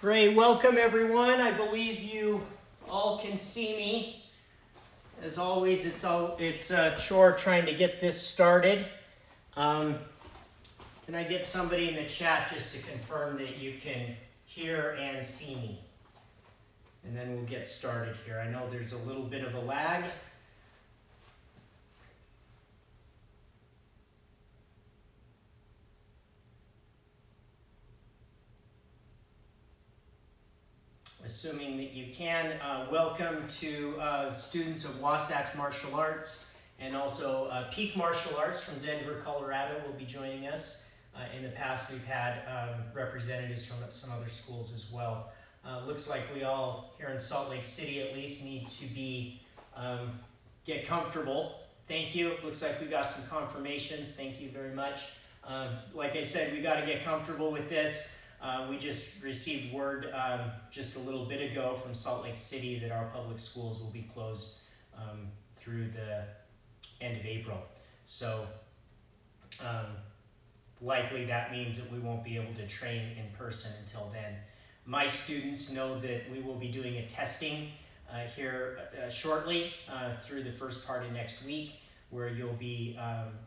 Great, welcome everyone. I believe you all can see me. As always, it's a chore trying to get this started. Can I get somebody in the chat just to confirm that you can hear and see me? And then we'll get started here. I know there's a little bit of a lag. Assuming that you can, welcome to students of Wasatch Martial Arts and also Peak Martial Arts from Denver, Colorado will be joining us. In the past, we've had representatives from some other schools as well. Looks like we all here in Salt Lake City at least need to be get comfortable. Thank you. Looks like we got some confirmations. Thank you very much. Like I said, we got to get comfortable with this. We just received word just a little bit ago from Salt Lake City that our public schools will be closed through the end of April. So likely that means that we won't be able to train in person until then. My students know that we will be doing a testing here shortly through the first part of next week, where you'll be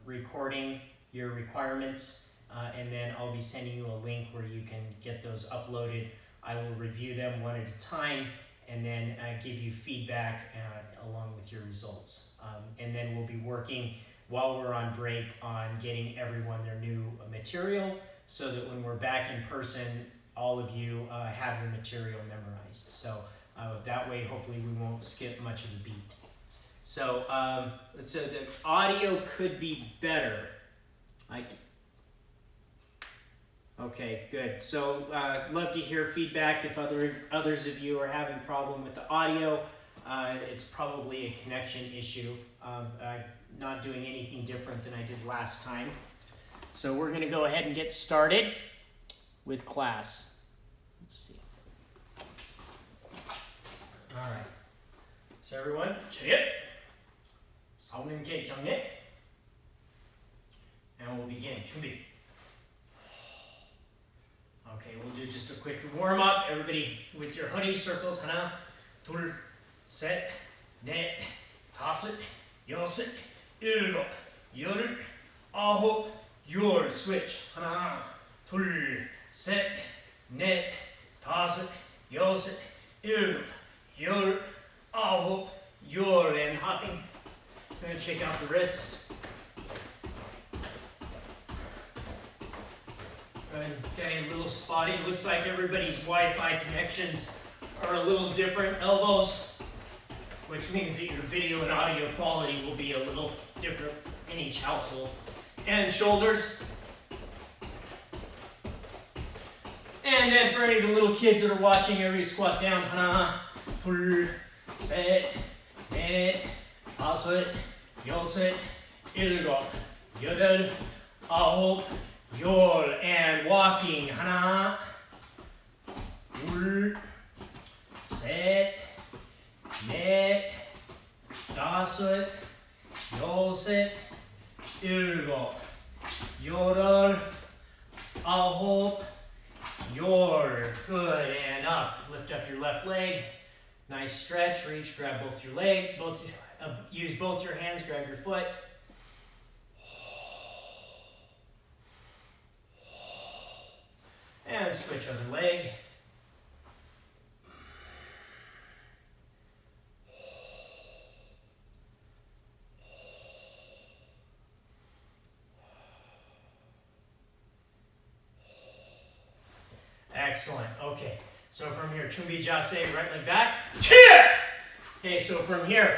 recording your requirements. And then I'll be sending you a link where you can get those uploaded. I will review them one at a time and then give you feedback along with your results. And then we'll be working while we're on break on getting everyone their new material so that when we're back in person, all of you have your material memorized. So that way, hopefully we won't skip much of the beat. So the audio could be better. Okay, good. So love to hear feedback. If others of you are having problem with the audio, it's probably a connection issue. Not doing anything different than I did last time. So we're going to go ahead and get started with class. Let's see. All right. So everyone, check. And we'll begin. 준비. Okay, we'll do just a quick warm up. Everybody with your hoodie circles. 하나, 둘, 셋, 넷, 다섯, 여섯, 일곱, 열, 아홉, 열. Switch. 하나, 둘, 셋, 넷, 다섯, 여섯, 일곱, 열, 아홉, 열. And hopping. Gonna check out the wrists. Okay, a little spotty. Looks like everybody's Wi-Fi connections are a little different. Elbows, which means that your video and audio quality will be a little different in each household. And shoulders. And then for any of the little kids that are watching, everybody squat down. 하나, 둘, 셋, 넷, 다섯, 여섯, 일곱, 여덟, 아홉, 열. And walking. 하나, 둘, 셋, 넷, 다섯, 여섯, 일곱, 여덟, 아홉, 열. Good. And up. Lift up your left leg. Nice stretch. Reach. Grab both your leg. Use both your hands. Grab your foot. And switch other leg. Excellent. Okay. So from here, 준비 자세, right leg back. Okay, so from here,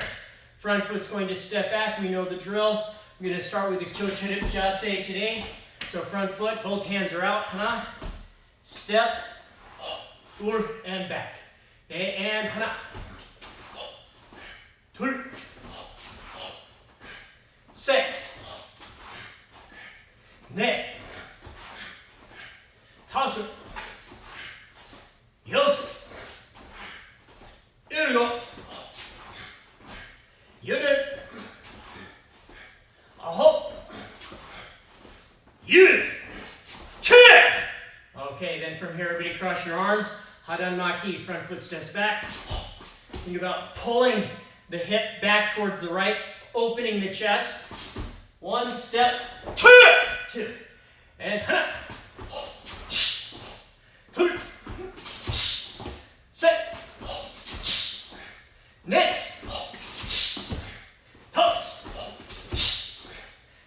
front foot's going to step back. We know the drill. I'm going to start with the kyochirip jase today. So front foot, both hands are out. 하나, step, 둘, and back. Okay, and 하나, 둘, 셋, 넷, 다섯, 여섯, 일곱, 여덟, 아홉, 열. Okay, then from here, everybody cross your arms. Haranmaki, front foot steps back. Think about pulling the hip back towards the right, opening the chest. 1 step, 2. And hana. 2. Set. Next. Toss.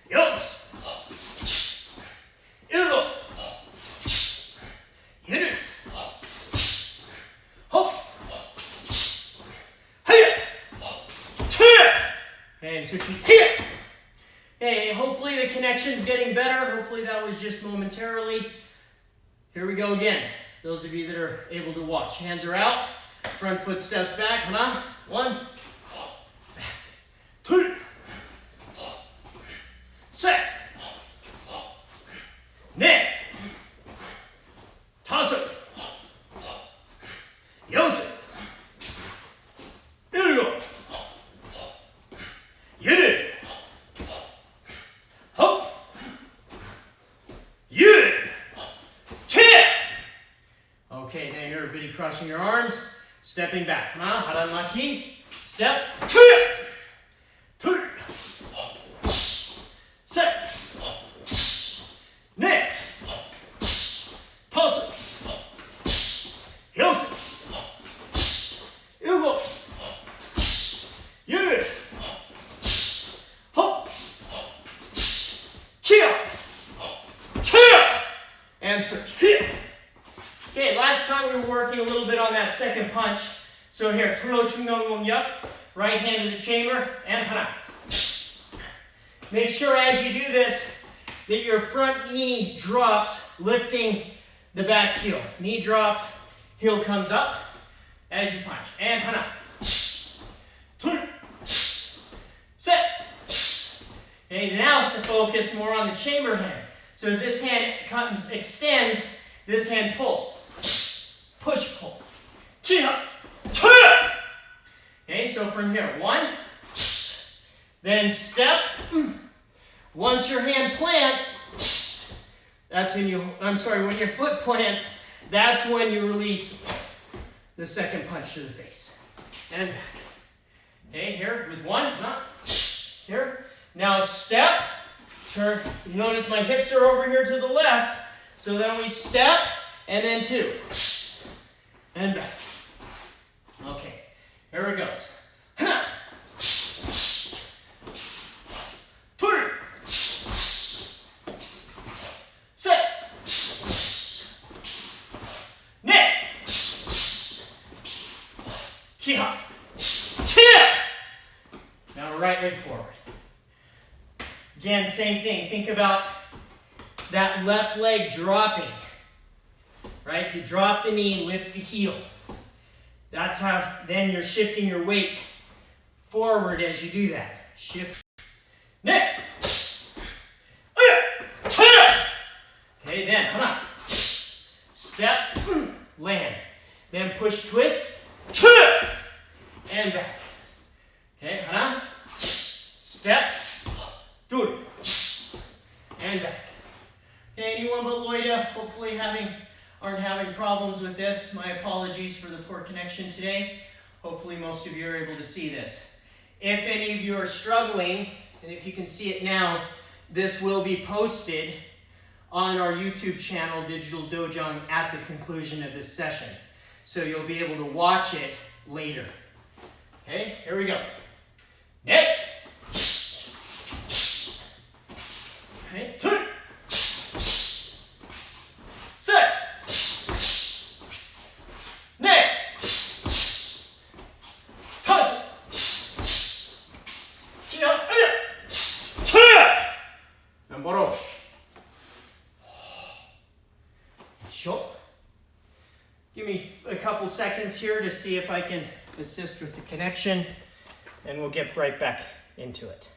Yos. Ilgo. Hiru. Hop. Hiya. Tuya. And switching here. Hey, hopefully the connection's getting better. Hopefully that was just momentarily. Here we go again. Those of you that are able to watch. Hands are out. Front foot steps back. Hana. 1. Back. 2. Set. Ne. Toss it. Yose. Ilgo. Yuru. Hop. Yuru. Tip. Okay, then you're everybody crossing your arms, stepping back. Haranmaki. Step. Tip. Two. Set. Ne. Toss it. Yose. Ilgo. Yuru. Hop. Kia. Tia. And switch. Here. Okay, last time we were working a little bit on that second punch. So here, Turo Chungong Yup. Right hand to the chamber. And hana. Make sure as you do this that your front knee drops, lifting the back heel. Knee drops, heel comes up as you punch. And hana. Two. Set. Okay, now the focus more on the chamber hand. So as this hand comes, extends, this hand pulls. Push, pull. Kia. Okay, so from here, 1, then step. Once your hand plants, that's when you, when your foot plants, that's when you release the second punch to the face. And back. Okay, here with 1, here. Now step, turn. You notice my hips are over here to the left, so then we step, and then 2. And back. Okay, here it goes. Hana. 2. Set. Ne. Kiha. Tia. Now right leg forward. Again, same thing. Think about that left leg dropping. Right? You drop the knee, lift the heel. That's how then you're shifting your weight forward as you do that. Shift. Ne. Okay, then, hana. Step, land. Then push, twist, and back. Okay, hana. Step, do, and back. Okay, anyone but Loida hopefully aren't having problems with this. My apologies for the poor connection today. Hopefully most of you are able to see this. If any of you are struggling, and if you can see it now, this will be posted on our YouTube channel, Digital Dojang, at the conclusion of this session. So you'll be able to watch it later. Okay, here we go. Net. Okay, 2. Set. Net. Toss it. Kia. Tia. And borrow. Sure. Give me a couple seconds here to see if I can assist with the connection, and we'll get right back into it.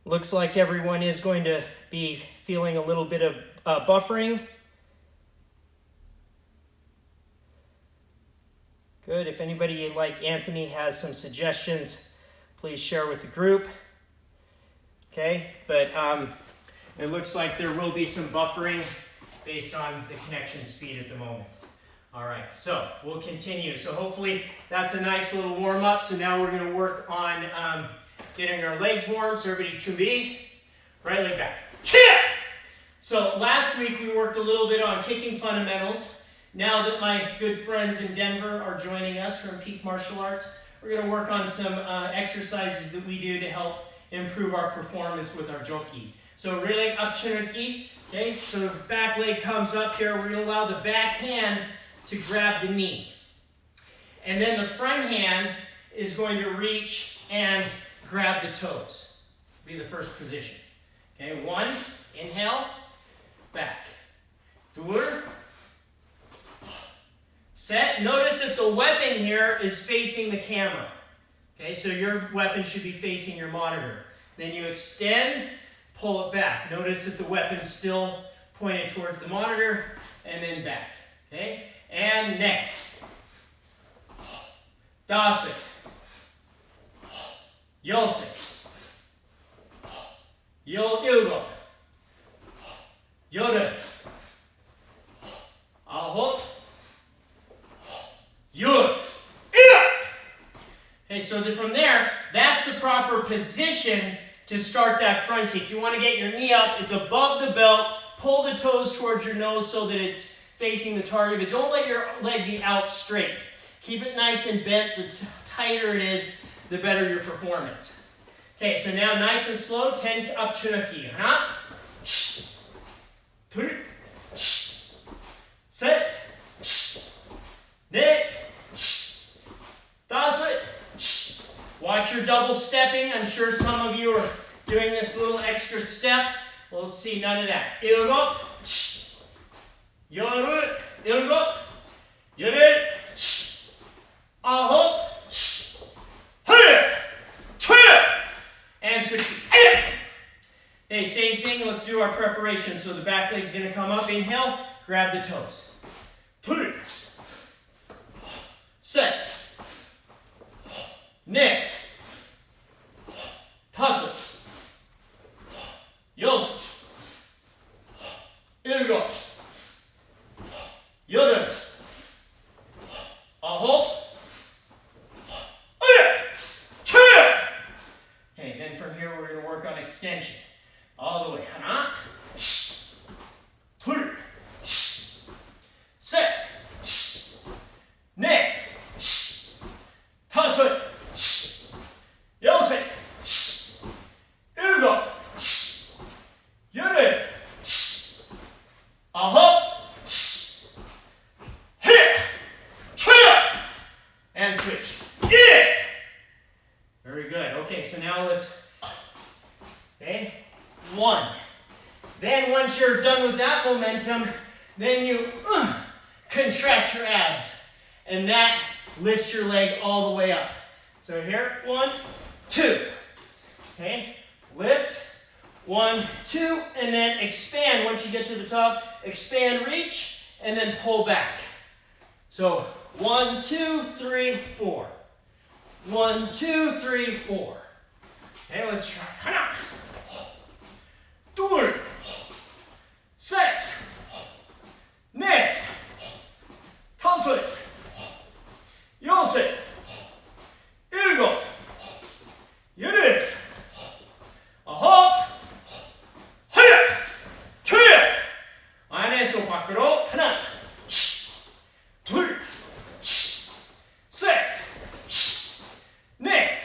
Looks like everyone is going to be feeling a little bit of buffering. Good. If anybody like Anthony has some suggestions, please share with the group. Okay, but it looks like there will be some buffering based on the connection speed at the moment. All right, so we'll continue. So hopefully that's a nice little warm up. So now we're going to work on getting our legs warm. So everybody chumbi, right leg back. So last week we worked a little bit on kicking fundamentals. Now that my good friends in Denver are joining us from Peak Martial Arts, we're going to work on some exercises that we do to help improve our performance with our joki. So really up chinuki, okay? So the back leg comes up here. We're going to allow the back hand to grab the knee. And then the front hand is going to reach and grab the toes. Be the first position. Okay, 1, inhale, back. 2, set. Notice that the weapon here is facing the camera. Okay, so your weapon should be facing your monitor. Then you extend, pull it back. Notice that the weapon's still pointed towards the monitor, and then back. Okay, and neck. Dase. Yose. Ilgo. Yore. Ahot. Yor. Okay, so from there, that's the proper position to start that front kick. You want to get your knee up, it's above the belt, pull the toes towards your nose so that it's facing the target, but don't let your leg be out straight. Keep it nice and bent. The tighter it is, the better your performance. Okay, so now nice and slow, 10 up chinuki. Set. Net. Dase. Watch your double stepping. I'm sure some of you are doing this little extra step. Well, let's see, none of that. Ilgo. Yoru. Ilgo. Yoru. Aho. And switch. Okay, same thing. Let's do our preparation. So the back leg's going to come up. Inhale. Grab the toes. Set. Neck. Tasu. Yos. Ilgo. Yoru. Aho. Okay, then from here we're going to work on extension. All the way. Hana. Set. Neck. Tasu. Yose. Ilgo. Yoru. Aho. And switch. Yeah. Very good. Okay, so now let's, okay, 1. Then once you're done with that momentum, then you contract your abs. And that lifts your leg all the way up. So here, 1, 2. Okay, lift, 1, 2, and then expand. Once you get to the top, expand, reach, and then pull back. So 1, 2, 3, 4. 1, 2, 3, 4. Okay, let's try. Hana. Dur. Set. Neck. Tasu. Yose. Ilgo. Yoru. Aho. Haya. Chuya. Aneso pakuro. Hana. Dur. Set. Neck.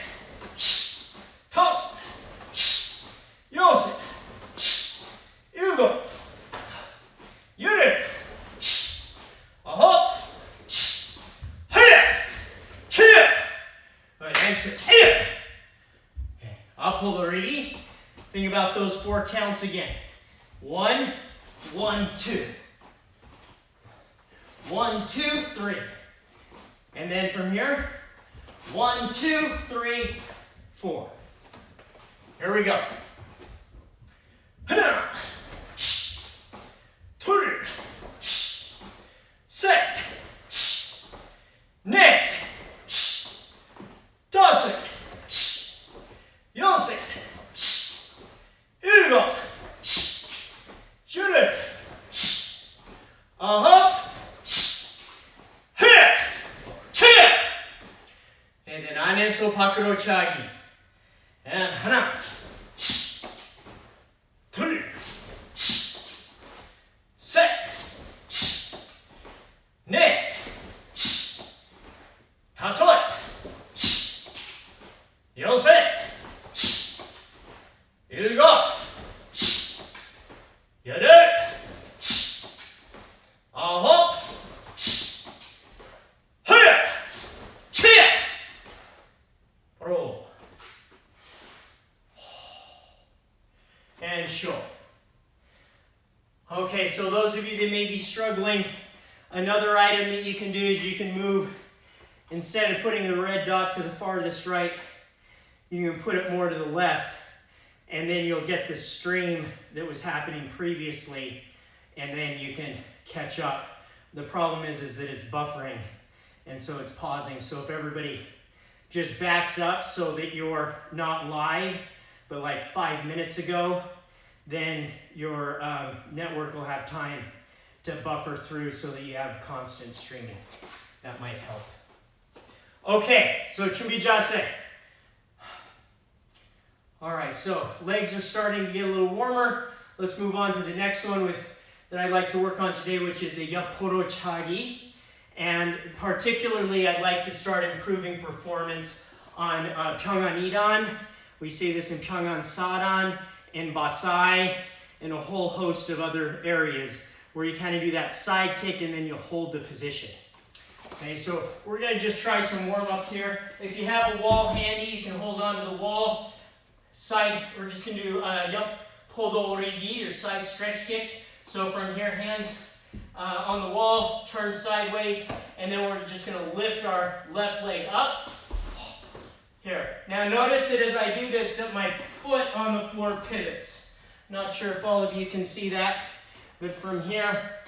Toss. Yose. Ilgo. Yoru. Aho. Hiya. Chia. Good. And switch. Hiya. Okay. Up the rigi. Think about those 4 counts again. 1, 1, 2. 1, 2, 3. And then from here, 1, 2, 3, 4. Here we go. 하나, 둘, 셋, 넷, 다섯, 여섯, 일곱, 여덟, 아홉, and then 안에서 밖으로 차기. And 하나, 둘, 셋, 넷, 다섯, 여섯, 일곱, 여덟, 아홉, and short. Okay, so those of you that may be struggling, another item that you can do is you can move, instead of putting the red dot to the farthest right, you can put it more to the left, and then you'll get the stream that was happening previously, and then you can catch up. The problem is that it's buffering, and so it's pausing. So if everybody just backs up so that you're not live, but like 5 minutes ago, then your network will have time to buffer through so that you have constant streaming. That might help. Okay, so 준비자세. All right, so legs are starting to get a little warmer. Let's move on to the next one that I'd like to work on today, which is the Yaporo Chagi. And particularly, I'd like to start improving performance on Pyongan Idan. We say this in Pyongan Sadan, in Basai, and a whole host of other areas where you kind of do that side kick and then you hold the position. Okay, so we're going to just try some warm-ups here. If you have a wall handy, you can hold on to the wall. Side, we're just going to do Podo Origi, or side stretch kicks. So from here, hands on the wall, turn sideways, and then we're just going to lift our left leg up. Here. Now notice that as I do this, that my foot on the floor pivots. Not sure if all of you can see that, but from here,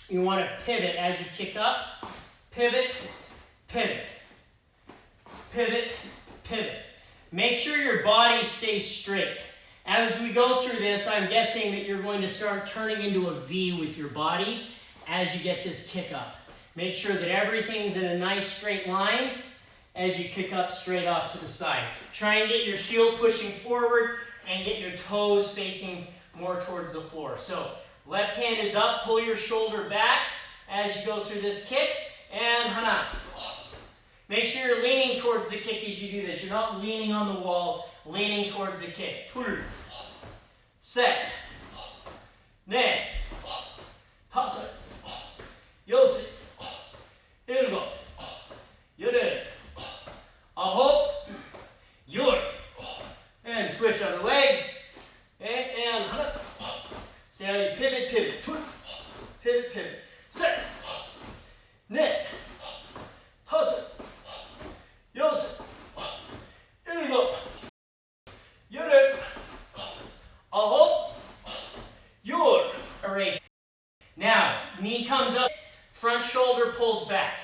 you want to pivot as you kick up. Pivot, pivot, pivot, pivot. Make sure your body stays straight. As we go through this, I'm guessing that you're going to start turning into a V with your body as you get this kick up. Make sure that everything's in a nice straight line as you kick up straight off to the side. Try and get your heel pushing forward and get your toes facing more towards the floor. So left hand is up, pull your shoulder back as you go through this kick, and hana. Make sure you're leaning towards the kick as you do this. You're not leaning on the wall, leaning towards the kick. 둘, 셋, 넷, 다섯, 여섯, 일곱, 여덟, 아홉, 열. And switch on the leg. And 하나. See how you pivot, pivot. 둘, pivot, pivot. 셋, 넷, 다섯, 여섯, 일곱, 여덟, 아홉, 열. Erase. Now, knee comes up, front shoulder pulls back.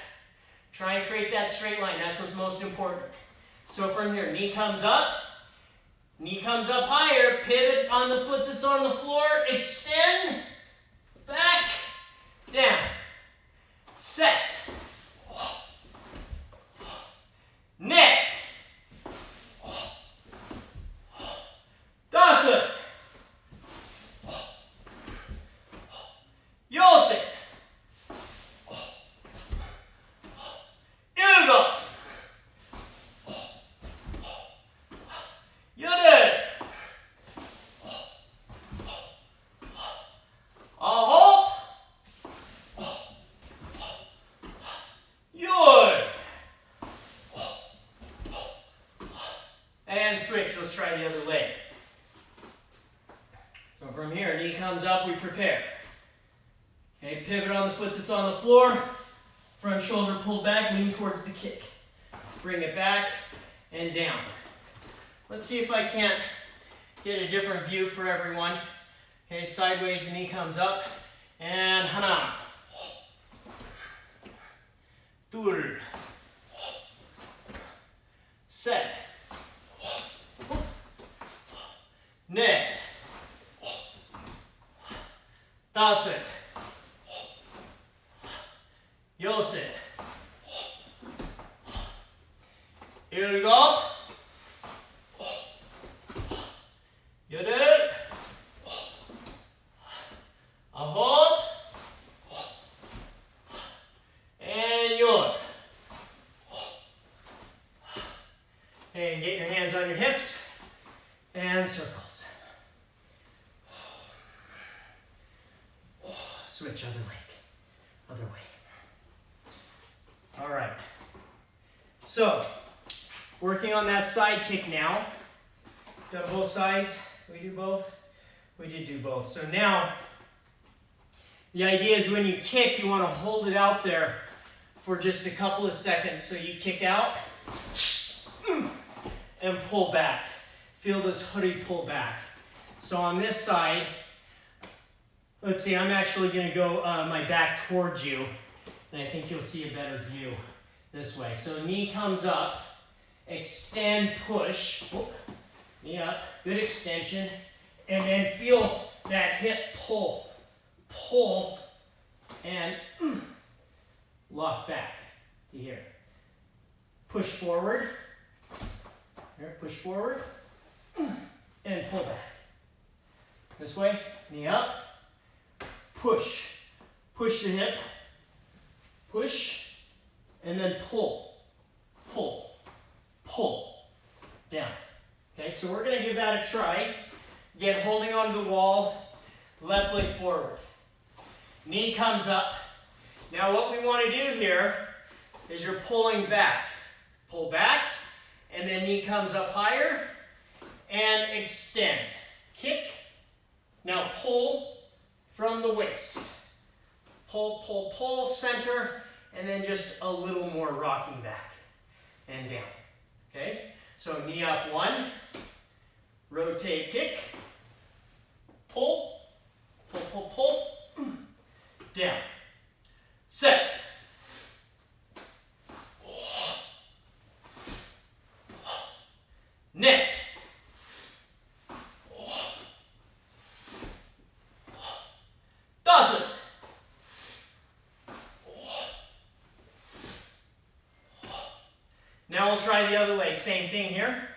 Try and create that straight line. That's what's most important. So from here, knee comes up higher, pivot on the foot that's on the floor, extend, back, down, set, neck, 다섯, 여섯, 일곱, 여덟, 아홉, 열. And switch. Let's try the other leg. So from here, knee comes up, we prepare. Okay, pivot on the foot that's on the floor. Front shoulder pulled back, lean towards the kick. Bring it back and down. Let's see if I can't get a different view for everyone. Okay, sideways, the knee comes up, and hana. Dur. Set. Net. Dasit. Yosit. Ilgop. Yodel. Ahop. And yor. And get your hands on your hips and circles. Switch other leg, other way. All right. So, working on that side kick now. Done both sides. We do both? We did do both. So now, the idea is when you kick, you want to hold it out there for just a couple of seconds. So you kick out and pull back. Feel this hoodie pull back. So on this side, let's see, I'm actually going to go my back towards you, and I think you'll see a better view this way. So knee comes up, extend, push, knee up, good extension, and then feel that hip pull, and lock back to here. Push forward, here, push forward, and pull back. This way, knee up, push the hip, push, and then pull, down. Okay, so we're gonna give that a try. Again, holding onto the wall, left leg forward. Knee comes up. Now what we want to do here is you're pulling back. Pull back, and then knee comes up higher, and extend. Kick. Now pull from the waist. Pull, center, and then just a little more rocking back and down. Okay? So knee up, one, rotate, kick, pull, down. Set. Net. Dozen. Now we'll try the other leg. Same thing here.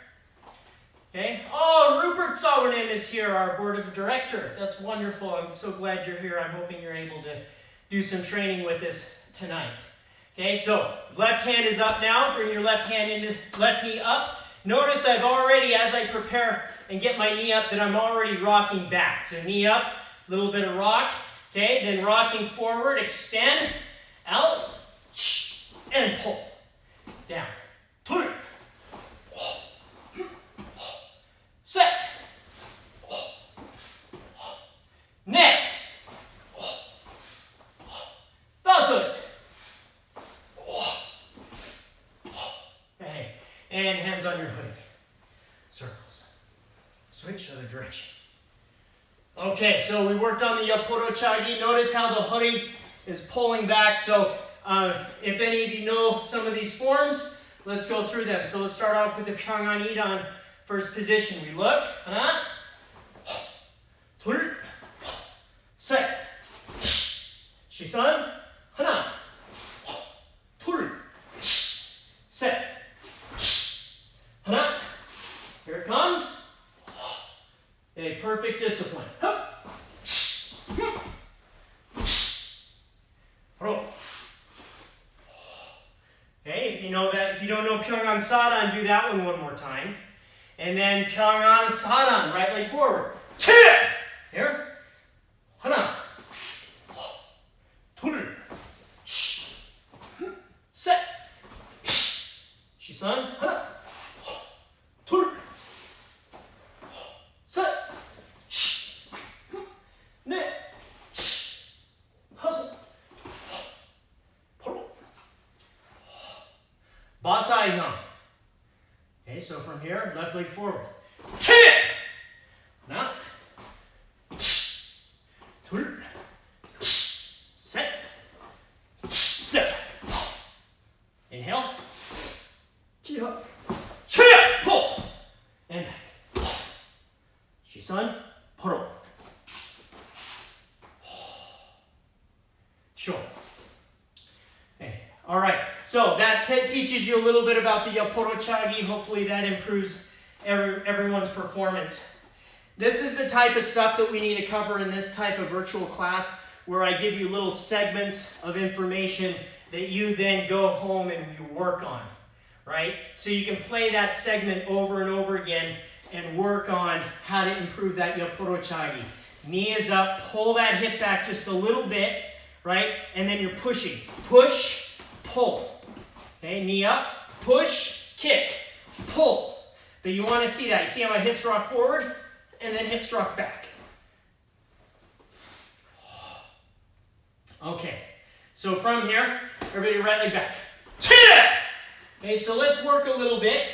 Okay. Oh, Rupert Sauernim is here, our board of director. That's wonderful. I'm so glad you're here. I'm hoping you're able to do some training with us tonight. Okay, so left hand is up now. Bring your left hand into left knee up. Notice I've already, as I prepare and get my knee up, that I'm already rocking back. So knee up, a little bit of rock. Okay, then rocking forward, extend, out, and pull. Down. Turn. Set. Net. Dozen. Okay, and hands on your hoodie. Circles. Switch other direction. Okay, so we worked on the Yaporochagi. Notice how the hoodie is pulling back. So if any of you know some of these forms, let's go through them. So let's start off with the Pyongan Idan first position. We look, turn, set, shisan, hana, turn, set, hana. Here it comes. A perfect discipline. Okay, if you know that, if you don't know Pyongan Sadan, do that one more time. And then Pyongan Sadan, right leg forward. Here. Hana. Turn. Set. Shisan. Hana. Turn. Set. Net. Hustle. Basai-hyang. Okay, so from here, left leg forward. son. Poro. Sure. Okay. All right. So that teaches you a little bit about the porochagi. Hopefully that improves everyone's performance. This is the type of stuff that we need to cover in this type of virtual class, where I give you little segments of information that you then go home and you work on, right? So you can play that segment over and over again and work on how to improve that porochagi. Knee is up, pull that hip back just a little bit, right? And then you're pushing. Push, pull. Okay, knee up, push, kick, pull. But you want to see that. You see how my hips rock forward and then hips rock back. Okay, so from here, everybody right leg back. Okay, so let's work a little bit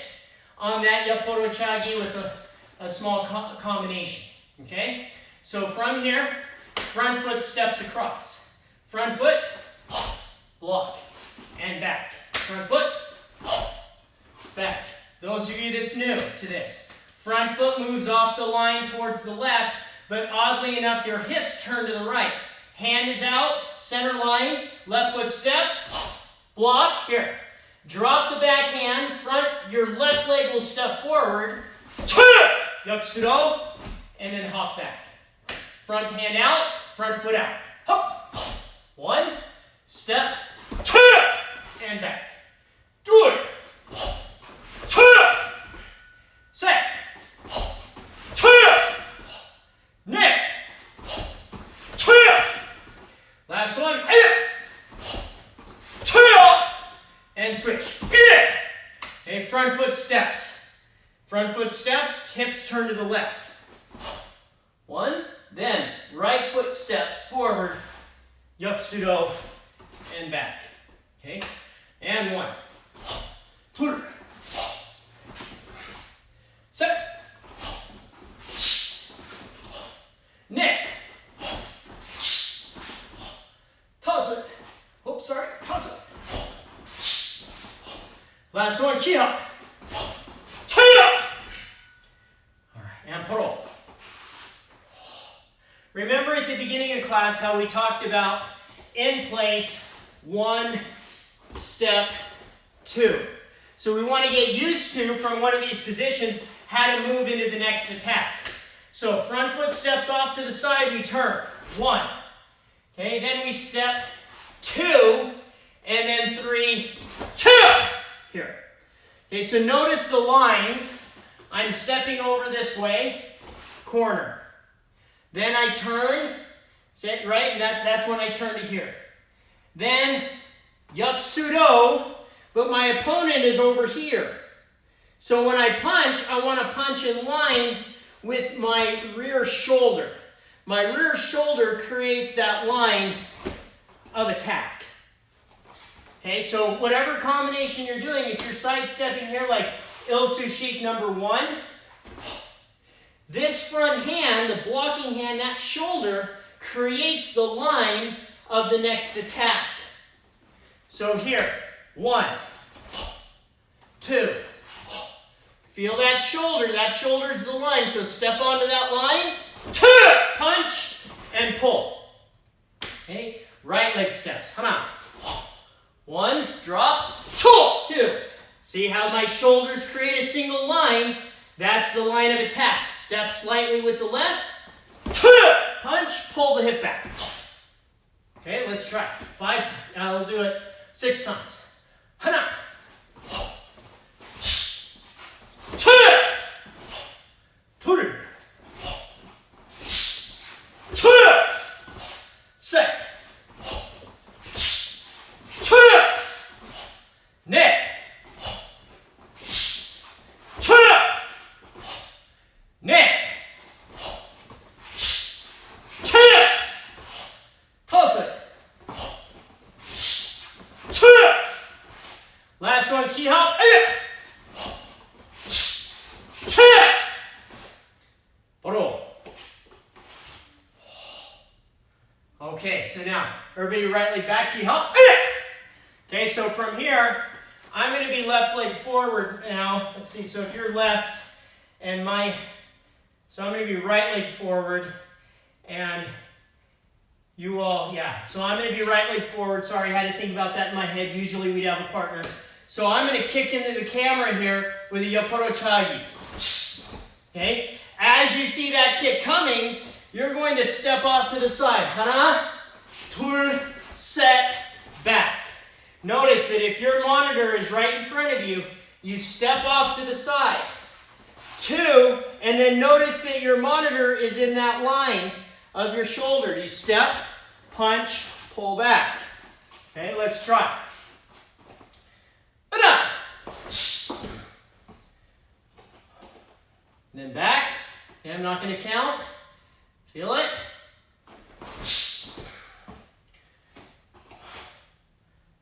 on that porochagi with a small combination. Okay, so from here, front foot steps across. Front foot, block, and back. Front foot, back. Those of you that's new to this, front foot moves off the line towards the left, but oddly enough, your hips turn to the right. Hand is out, center line, left foot steps, block, here. Drop the back hand, your left leg will step forward, yakusuro, and then hop back. Front hand out, front foot out. Hop. One, step, and back. Set. Neck. Last one. And switch. Okay, front foot steps. Front foot steps, hips turn to the left. One, then right foot steps forward, yakusuro, and back. Okay, and one. Set. Neck. Toss it. Oops, sorry. Toss it. Last one, ki hop. All right, and poro. Remember at the beginning of class how we talked about in place, 1, step 2. So we want to get used to, from one of these positions, how to move into the next attack. So front foot steps off to the side, we turn. 1. Okay, then we step 2, and then 3, 2. Here. Okay, so notice the lines. I'm stepping over this way, corner. Then I turn, sit right, and that's when I turn to here. Then yakusuro, but my opponent is over here. So when I punch, I want to punch in line with my rear shoulder. My rear shoulder creates that line of attack. Okay, so whatever combination you're doing, if you're sidestepping here like Il-Sushik number 1, this front hand, the blocking hand, that shoulder, creates the line of the next attack. So here, 1, 2. Feel that shoulder's the line, so step onto that line, 2, punch, and pull. Okay, right leg steps, hana. 1, drop, 2. See how my shoulders create a single line? That's the line of attack. Step slightly with the left, punch, pull the hip back. Okay, let's try 5 times. I'll do it 6 times. Hana. 2. 2. set. 2. Neck. 2. Neck. 2. Toss it. 2. Last one, key hop. 2. Boro. Okay, so now everybody right leg back, key hop. Okay, so from here, I'm going to be left leg forward now. Let's see, so if you're left and my So I'm going to be right leg forward, and you all, yeah. So I'm going to be right leg forward. Sorry, I had to think about that in my head. Usually we'd have a partner. So I'm going to kick into the camera here with a yaporo chagi. Okay? As you see that kick coming, you're going to step off to the side. Hana, tur, set, back. Notice that if your monitor is right in front of you, you step off to the side. 2, and then notice that your monitor is in that line of your shoulder. You step, punch, pull back. Okay, let's try. And then back. Okay, I'm not going to count. Feel it.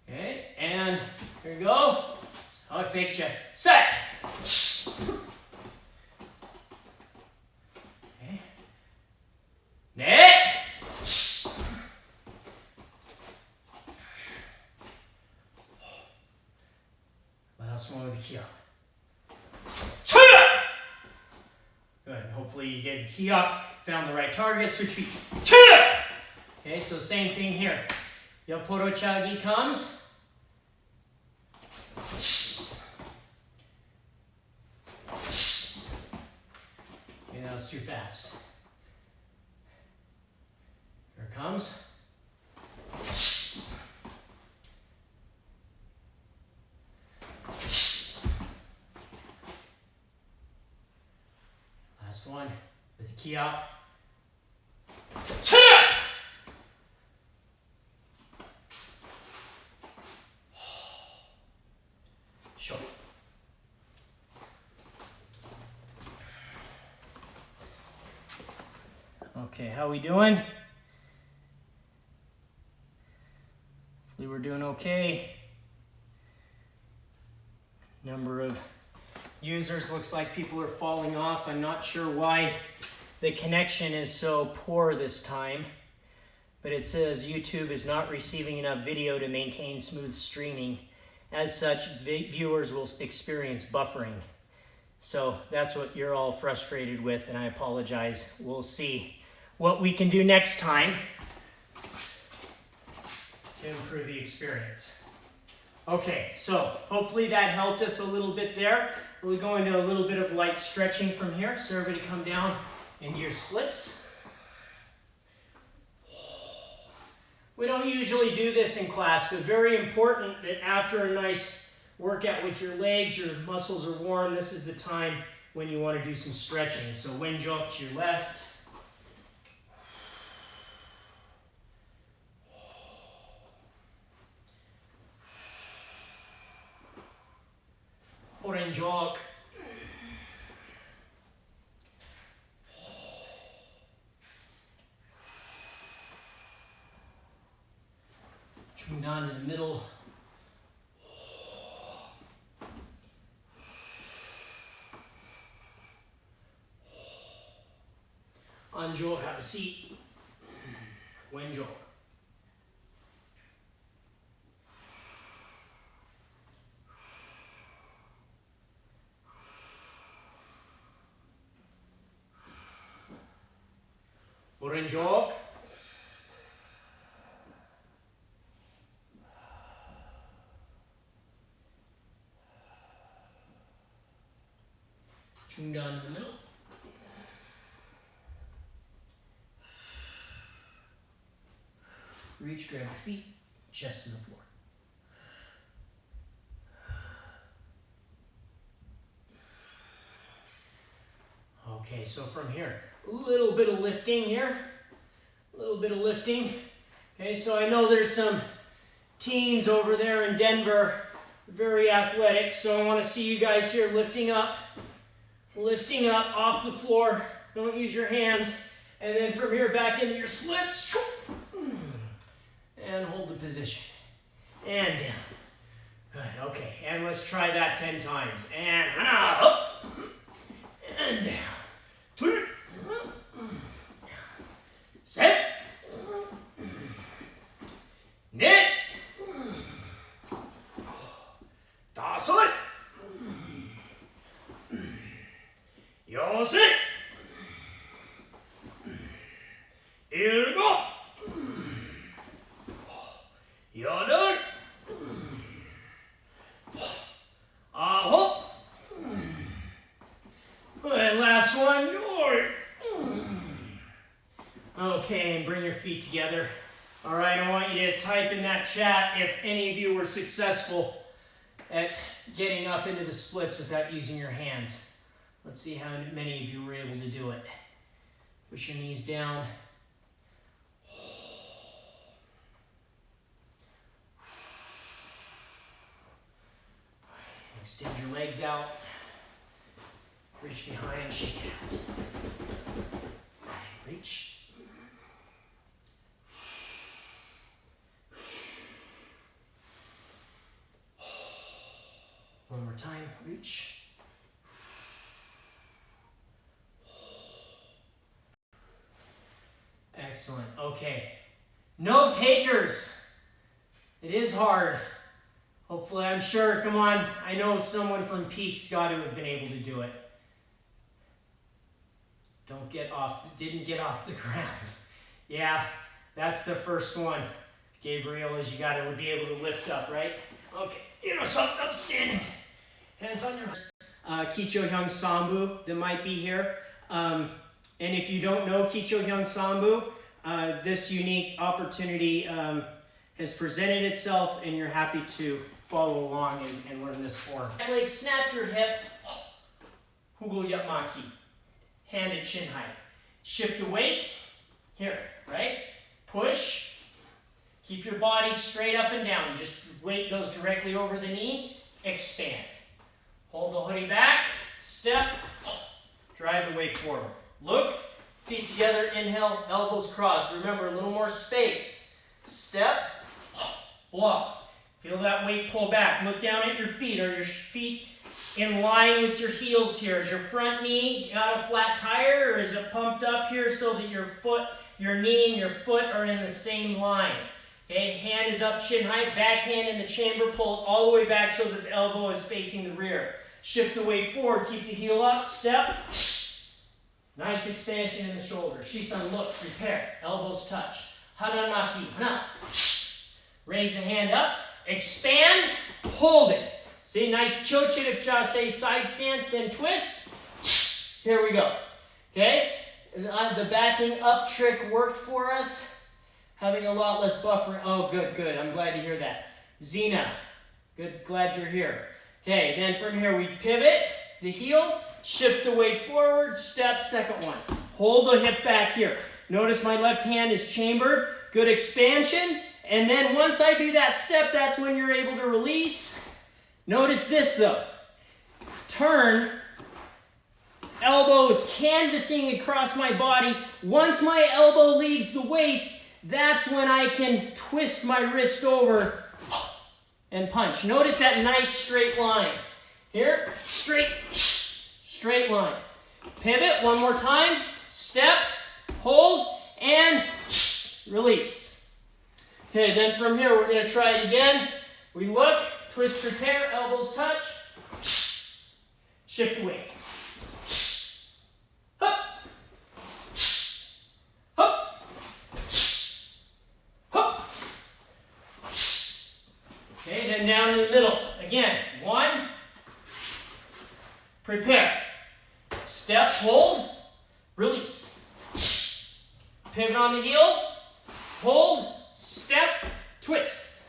Okay, and here we go. So I fake you. Set. Okay. Net. Last one with the key up. Good. Hopefully you get the key up, found the right target, switch feet. Okay, so same thing here. Yaporo chagi comes. Okay, that was too fast. Here it comes. Last one with the key up. Sure. Okay, how we doing? Hopefully we're doing okay. Number of users, looks like people are falling off. I'm not sure why the connection is so poor this time, but it says YouTube is not receiving enough video to maintain smooth streaming. As such, viewers will experience buffering. So that's what you're all frustrated with, and I apologize. We'll see what we can do next time to improve the experience. Okay, so hopefully that helped us a little bit there. We'll go into a little bit of light stretching from here. So everybody come down into your splits. We don't usually do this in class, but very important that after a nice workout with your legs, your muscles are warm, this is the time when you want to do some stretching. So wenjok to your left. Oranjok. Down in the middle. Anjo, have a seat. Wenjo. Oranjo. Down in the middle. Reach, grab your feet, chest to the floor. Okay, so from here, a little bit of lifting here. A little bit of lifting. Okay, so I know there's some teens over there in Denver, very athletic, so I want to see you guys here lifting up off the floor. Don't use your hands. And then from here back into your splits. And hold the position. And down. Good, okay. And let's try that 10 times. And up. And down. Set. Knit. Toss it. よーし Here we go. Yodel. Aho. And last one. Okay, and bring your feet together. All right, I want you to type in that chat if any of you were successful at getting up into the splits without using your hands. Let's see how many of you were able to do it. Push your knees down. Extend your legs out. Reach behind, shake it out. Reach. One more time, reach. Excellent, okay. No takers. It is hard. Hopefully, I'm sure, come on, I know someone from Peak's got to have been able to do it. Didn't get off the ground. Yeah, that's the first one. Gabriel, is you got to be able to lift up, right? Okay, you know something, upstanding. Hands on your Dojang Sambu that might be here. And if you don't know Dojang Sambu, this unique opportunity has presented itself and you're happy to follow along and learn this form. Leg, snap your hip. Hugul Yapmaki. Hand at chin height. Shift the weight. Here, right? Push. Keep your body straight up and down. Just weight goes directly over the knee. Expand. Hold the hoodie back. Step. Drive the weight forward. Look. Feet together. Inhale. Elbows crossed. Remember, a little more space. Step. Block. Feel that weight pull back. Look down at your feet. Are your feet in line with your heels here? Is your front knee got a flat tire, or is it pumped up here so that your knee and your foot are in the same line? Okay, hand is up, chin height, back hand in the chamber, pull it all the way back so that the elbow is facing the rear. Shift the weight forward, keep the heel up, step. Nice expansion in the shoulders. Shisan, look, prepare. Elbows touch. Hananaki, hana. Raise the hand up, expand, hold it. See, nice Kyochirip Jase side stance, then twist. Here we go. Okay, the backing up trick worked for us. Having a lot less buffering. Oh, good. I'm glad to hear that. Zena, good, glad you're here. Okay, then from here we pivot the heel, shift the weight forward, step, second one. Hold the hip back here. Notice my left hand is chambered, good expansion. And then once I do that step, that's when you're able to release. Notice this though. Turn, elbows canvassing across my body. Once my elbow leaves the waist, that's when I can twist my wrist over and punch. Notice that nice straight line. Here, straight line. Pivot, one more time. Step, hold, and release. Okay, then from here, we're going to try it again. We look, twist, prepare, elbows touch. Shift the weight. Hup. Hup. Hup. Okay, then down in the middle. Again, one. Prepare. Step, hold, release. Pivot on the heel, hold, step, twist.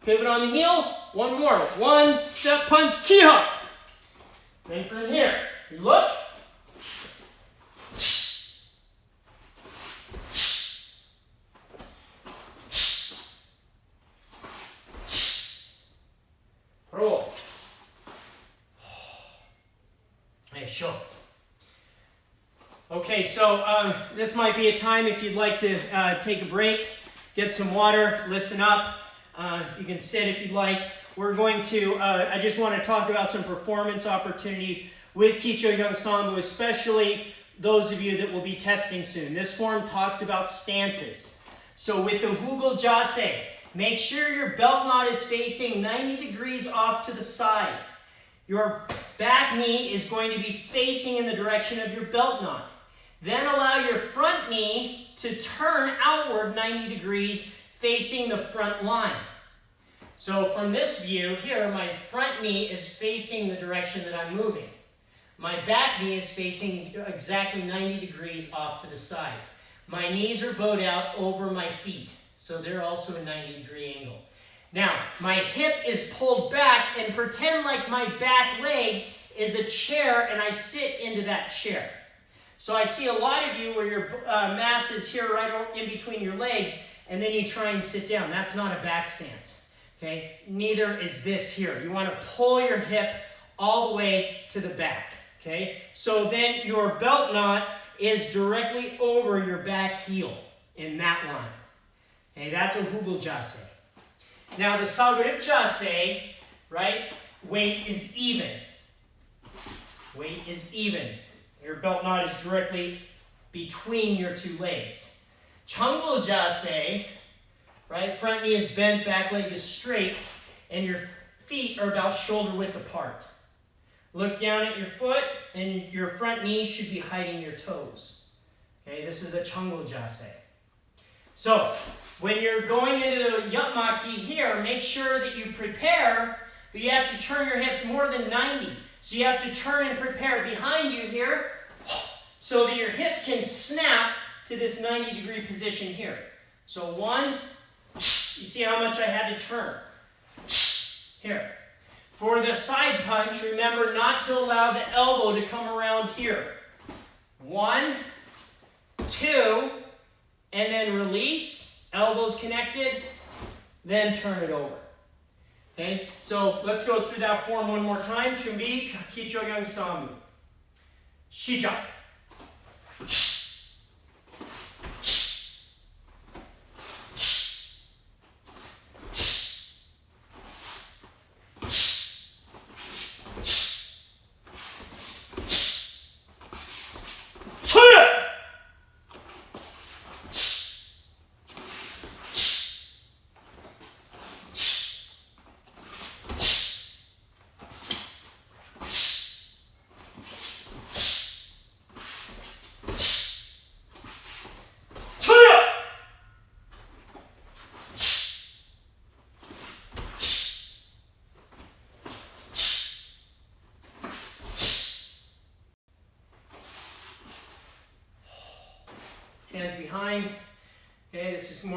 Pivot on the heel, one more. One, step, punch, key hop. Then from here, you look. Roll. Hey, show. Okay, so this might be a time if you'd like to take a break, get some water, listen up. You can sit if you'd like. We're going to, I just want to talk about some performance opportunities with Dojang Sambu, especially those of you that will be testing soon. This form talks about stances. So with the Hugul Jase, make sure your belt knot is facing 90 degrees off to the side. Your back knee is going to be facing in the direction of your belt knot. Then allow your front knee to turn outward 90 degrees facing the front line. So from this view here, my front knee is facing the direction that I'm moving. My back knee is facing exactly 90 degrees off to the side. My knees are bowed out over my feet, so they're also a 90-degree angle. Now, my hip is pulled back, and pretend like my back leg is a chair and I sit into that chair. So I see a lot of you where your mass is here right in between your legs, and then you try and sit down. That's not a back stance. Okay? Neither is this here. You want to pull your hip all the way to the back. Okay? So then your belt knot is directly over your back heel in that line. Okay? That's a hubal jase. Now the salgarip jase, right? Weight is even. Weight is even. Your belt knot is directly between your two legs. Changal jase, right? Front knee is bent, back leg is straight, and your feet are about shoulder width apart. Look down at your foot, and your front knee should be hiding your toes. Okay, this is a changal jase. So, when you're going into the yapmaki here, make sure that you prepare, but you have to turn your hips more than 90. So you have to turn and prepare behind you here so that your hip can snap to this 90-degree position here. So one, you see how much I had to turn. Here. For the side punch, remember not to allow the elbow to come around here. 1, 2, and then release, elbows connected, then turn it over. Okay, so let's go through that form one more time. Chumbi, Kichogyang Samu. Shijak. Hands behind. Okay, this is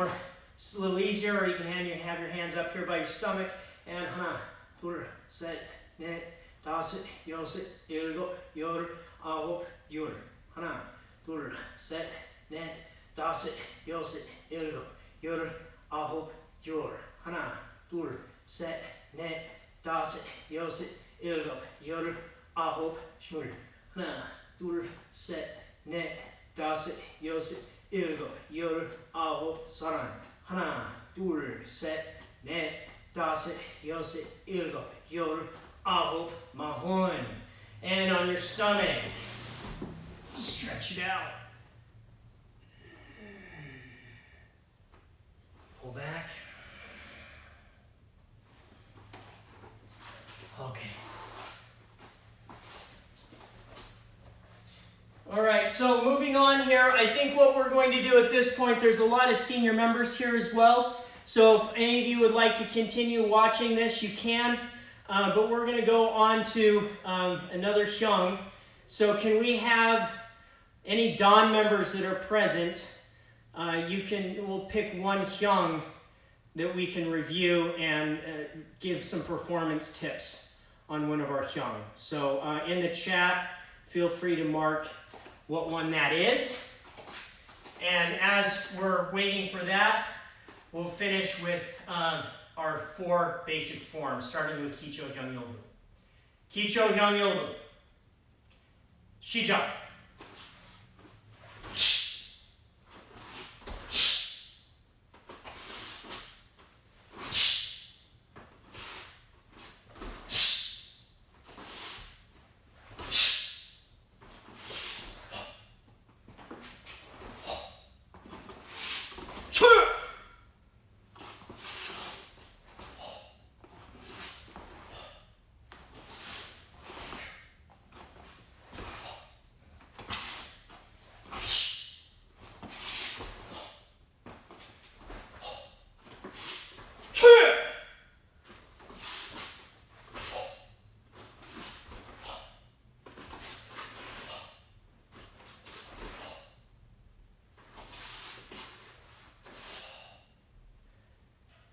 it's a little easier, or you can have your hands up here by your stomach. And hana, tur, set, net, dasit, yosit, ilgo, yor, ahop, yor. Hana, tur, set, net, dasit, yosit, ilgo, yor, ahop, yor. Hana, tur, set, net, dasit, yosit, ilgo, yor, ahop, shmur. Hana, tur, set, net, dasit, yosit, ilgo, yor, ahop, saran. Hana, tur, set, net, dasit, yosit, ilgo, yor, ahop, mahon. And on your stomach, stretch it out. Pull back. Okay. All right, so moving on here, I think what we're going to do at this point, there's a lot of senior members here as well. So if any of you would like to continue watching this, you can. But we're going to go on to another hyung. So can we have any Dan members that are present? We'll pick one hyung that we can review and give some performance tips on one of our hyung. So in the chat, feel free to mark what one that is. And as we're waiting for that, we'll finish with our 4 basic forms, starting with Kicho Hyung Yolbu. Kicho Hyung Yolbu. Shijak.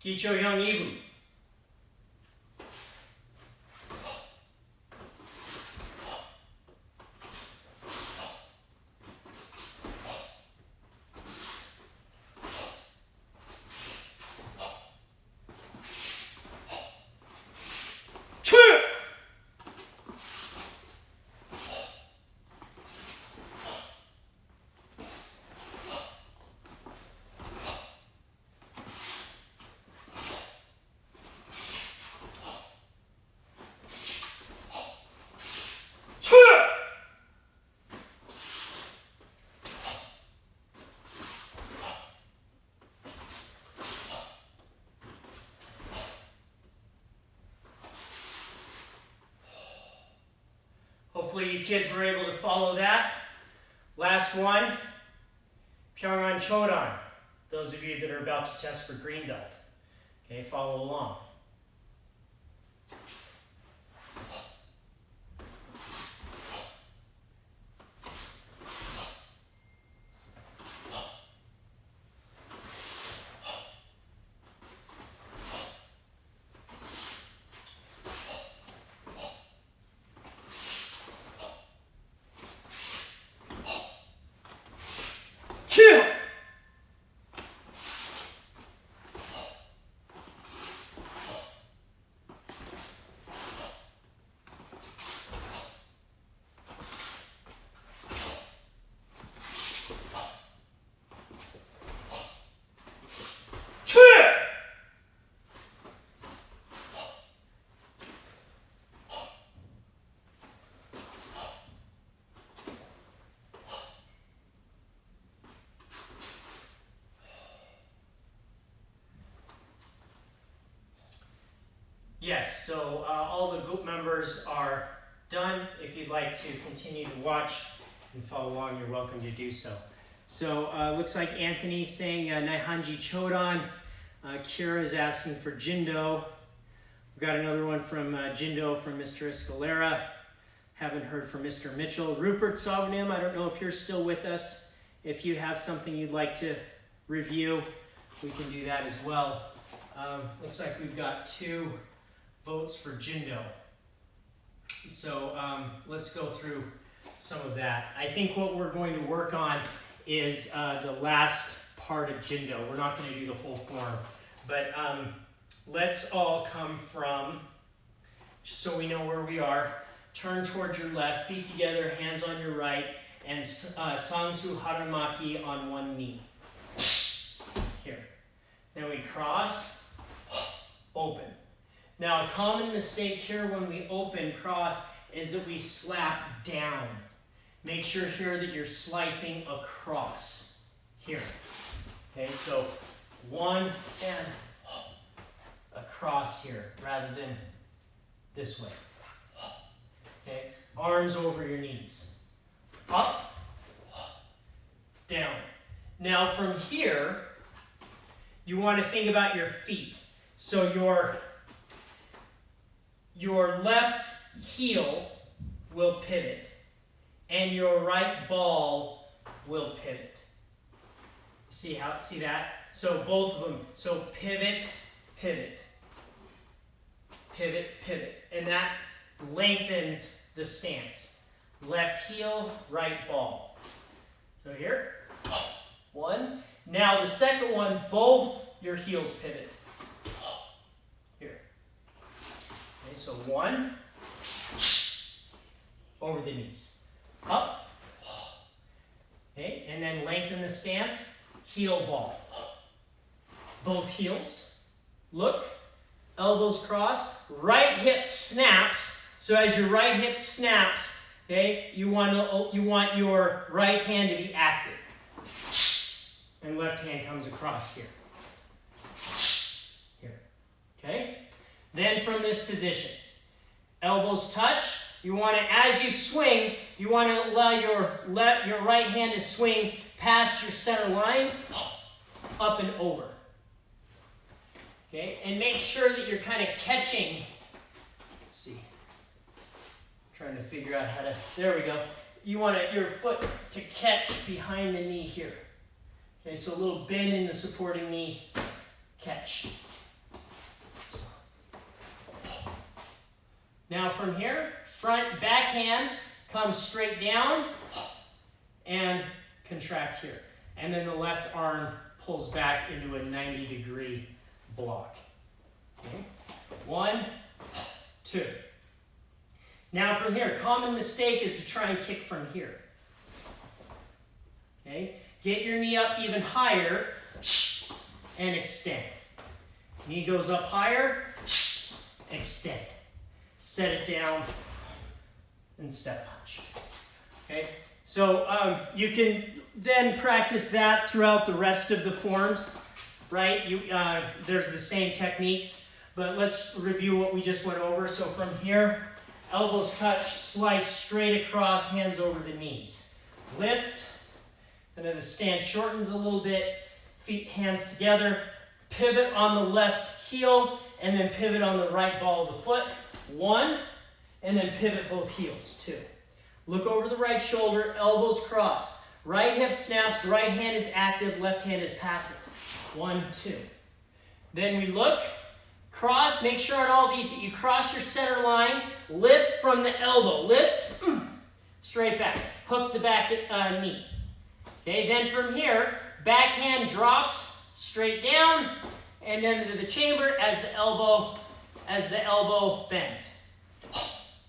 Dojang Ibu. Hopefully you kids were able to follow that. Last one, Pyongan Chodan. Those of you that are about to test for green belt. Okay, follow along. Yes, so all the group members are done. If you'd like to continue to watch and follow along, you're welcome to do so. So looks like Anthony's saying Naihanji Chodan. Kira's asking for Jindo. We've got another one from Jindo from Mr. Escalera. Haven't heard from Mr. Mitchell. Rupert Sovnim, I don't know if you're still with us. If you have something you'd like to review, we can do that as well. Looks like we've got 2 votes for Jindo. So let's go through some of that. I think what we're going to work on is the last part of Jindo. We're not going to do the whole form, but let's all come from, just so we know where we are, turn towards your left, feet together, hands on your right, and Sangsu Haramaki on one knee. Here. Then we cross, open. Now, a common mistake here when we open cross is that we slap down. Make sure here that you're slicing across. Here. Okay, so 1 and across here rather than this way. Okay, arms over your knees. Up, down. Now from here, you want to think about your feet. So your left heel will pivot and your right ball will pivot. See that? So both of them. So pivot, pivot. Pivot, pivot. And that lengthens the stance. Left heel, right ball. So here, 1. Now the second one, both your heels pivot. Here. Okay, so 1, over the knees. Up. Okay, and then lengthen the stance, heel ball. Both heels. Look, elbows crossed, right hip snaps. So as your right hip snaps, okay, you want your right hand to be active. And left hand comes across here. Here. Okay? Then from this position, elbows touch. You want to, as you swing, you want to allow your right hand to swing past your center line, up and over. Okay? And make sure that you're kind of catching. Let's see. Trying to figure out how to, there we go. You want your foot to catch behind the knee here. Okay, so a little bend in the supporting knee, catch. Now from here, front backhand comes straight down and contract here. And then the left arm pulls back into a 90-degree block. Okay. 1, 2. Now from here, common mistake is to try and kick from here. Okay. Get your knee up even higher and extend. Knee goes up higher, extend. Set it down and step punch. Okay. So you can then practice that throughout the rest of the forms, right? There's the same techniques, but let's review what we just went over. So from here, elbows touch, slice straight across, hands over the knees. Lift, and then the stance shortens a little bit, feet, hands together, pivot on the left heel, and then pivot on the right ball of the foot. 1, and then pivot both heels. 2. Look over the right shoulder, elbows crossed. Right hip snaps, right hand is active, left hand is passive. 1, 2. Then we look, cross, make sure on all these that you cross your center line, lift from the elbow, lift, straight back, hook the back knee. Okay, then from here, backhand drops straight down, and then to the chamber as the elbow bends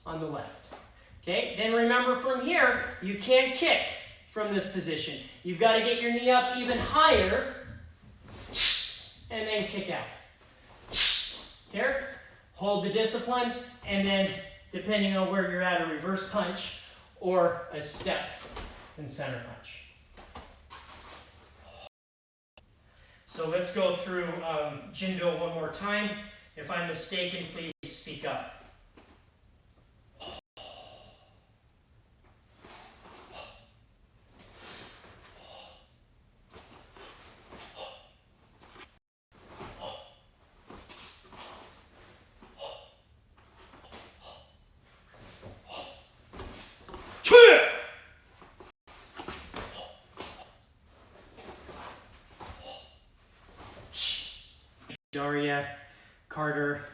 on the left. Okay, then remember from here, you can't kick from this position. You've got to get your knee up even higher, and then kick out. Here, hold the discipline, and then depending on where you're at, a reverse punch or a step and center punch. So let's go through Jindo one more time. If I'm mistaken, please speak up. Daria, Carter,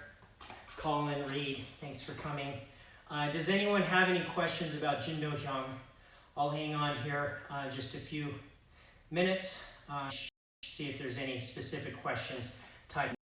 Colin, Reed, thanks for coming. Does anyone have any questions about Dojang? I'll hang on here just a few minutes. See if there's any specific questions. Type